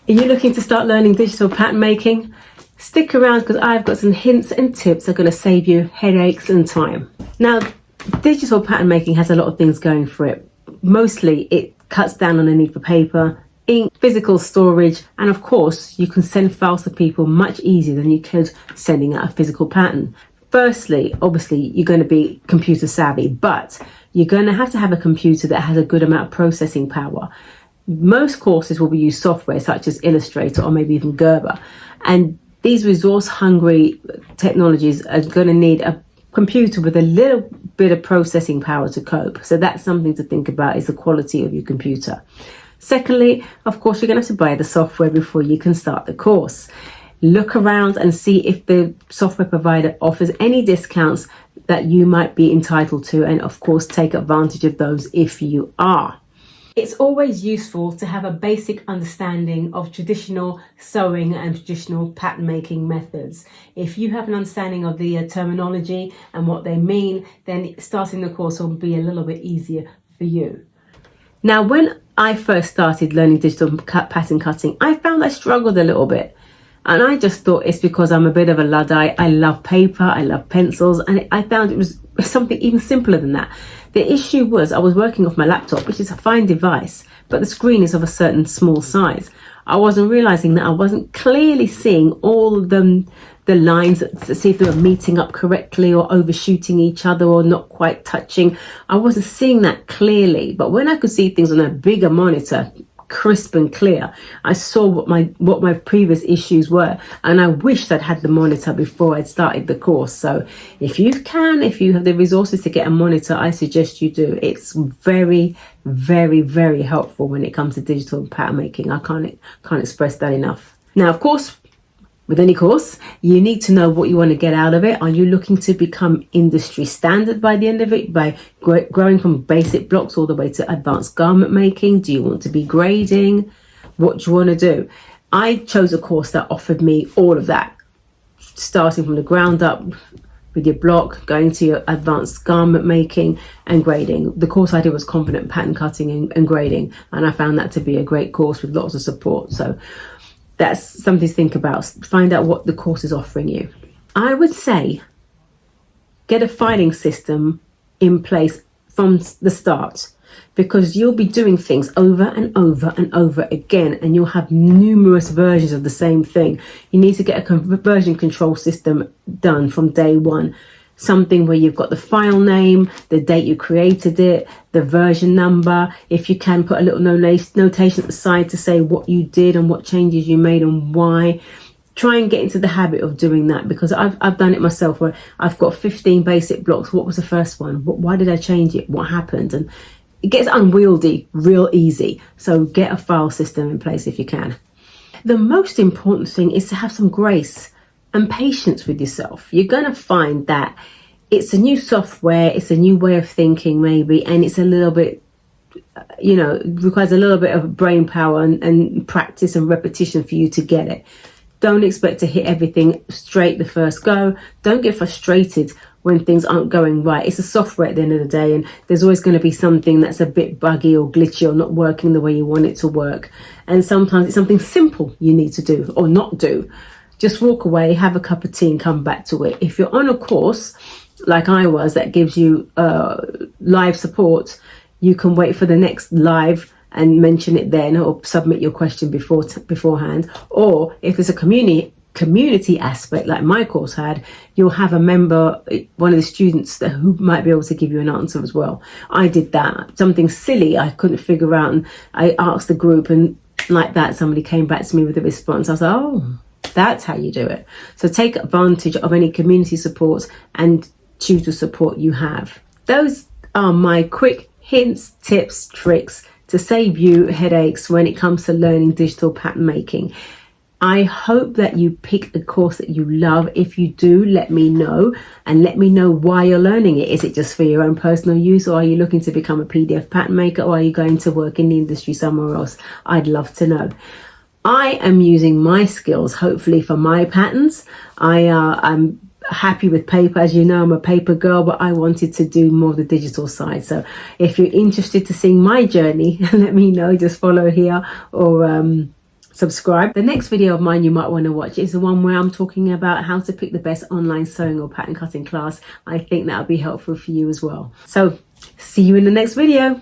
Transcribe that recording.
Are you looking to start learning digital pattern making? Stick around because I've got some hints and tips that are going to save you headaches and time. Now, digital pattern making has a lot of things going for it. Mostly it cuts down on the need for paper, ink, physical storage, and of course you can send files to people much easier than you could sending out a physical pattern. Firstly, obviously you're going to be computer savvy, but you're going to have a computer that has a good amount of processing power. Most courses will use software such as Illustrator or maybe even Gerber, and these resource hungry technologies are going to need a computer with a little bit of processing power to cope. So that's something to think about, is the quality of your computer. Secondly, of course, you're going to have to buy the software before you can start the course. Look around and see if the software provider offers any discounts that you might be entitled to, and of course take advantage of those if you are. It's always useful to have a basic understanding of traditional sewing and traditional pattern making methods. If you have an understanding of the terminology and what they mean, then starting the course will be a little bit easier for you. Now, when I first started learning digital pattern cutting, I found I struggled a little bit. And I just thought it's because I'm a bit of a Luddite. I love paper, I love pencils, and I found it was something even simpler than that. The issue was I was working off my laptop, which is a fine device, but the screen is of a certain small size. I wasn't realizing that I wasn't clearly seeing all the lines to see if they were meeting up correctly or overshooting each other or not quite touching. I wasn't seeing that clearly, but when I could see things on a bigger monitor, crisp and clear, I saw what my previous issues were, and I wished I'd had the monitor before I'd started the course. So if you have the resources to get a monitor, I suggest you do. It's very, very, very helpful when it comes to digital pattern making. I can't express that enough. Now, of course, with any course, you need to know what you want to get out of it. Are you looking to become industry standard by the end of it, by growing from basic blocks all the way to advanced garment making? Do you want to be grading? What do you want to do? I chose a course that offered me all of that, starting from the ground up with your block, going to your advanced garment making and grading. The course I did was confident pattern cutting and grading, and I found that to be a great course with lots of support. So that's something to think about. Find out what the course is offering you. I would say get a filing system in place from the start, because you'll be doing things over and over and over again, and you'll have numerous versions of the same thing. You need to get a version control system done from day one. Something where you've got the file name, the date you created it, the version number. If you can, put a little notation at the side to say what you did and what changes you made and why. Try and get into the habit of doing that, because I've done it myself, where I've got 15 basic blocks. What was the first one? Why did I change it? What happened? And it gets unwieldy real easy. So get a file system in place if you can. The most important thing is to have some grace and patience with yourself. You're going to find that it's a new software, it's a new way of thinking maybe, and it's a little bit, requires a little bit of brain power and practice and repetition for you to get it. Don't expect to hit everything straight the first go. Don't get frustrated when things aren't going right. It's a software at the end of the day, and there's always going to be something that's a bit buggy or glitchy or not working the way you want it to work. And sometimes it's something simple you need to do or not do. Just walk away, have a cup of tea and come back to it. If you're on a course like I was that gives you live support, you can wait for the next live and mention it then, or submit your question beforehand. Or if there's a community aspect like my course had, you'll have a member, one of the students who might be able to give you an answer as well. I did that. Something silly I couldn't figure out, and I asked the group, and like that somebody came back to me with a response. I was like, oh, that's how you do it. So take advantage of any community support and tutor support you have. Those are my quick hints, tips, tricks to save you headaches when it comes to learning digital pattern making. I hope that you pick a course that you love. If you do, let me know, and let me know why you're learning it. Is it just for your own personal use, or are you looking to become a PDF pattern maker, or are you going to work in the industry somewhere else? I'd love to know. I am using my skills, hopefully, for my patterns. I'm happy with paper. As you know, I'm a paper girl, but I wanted to do more of the digital side. So if you're interested to see my journey, let me know. Just follow here, or subscribe. The next video of mine you might want to watch is the one where I'm talking about how to pick the best online sewing or pattern cutting class. I think that'll be helpful for you as well. So see you in the next video.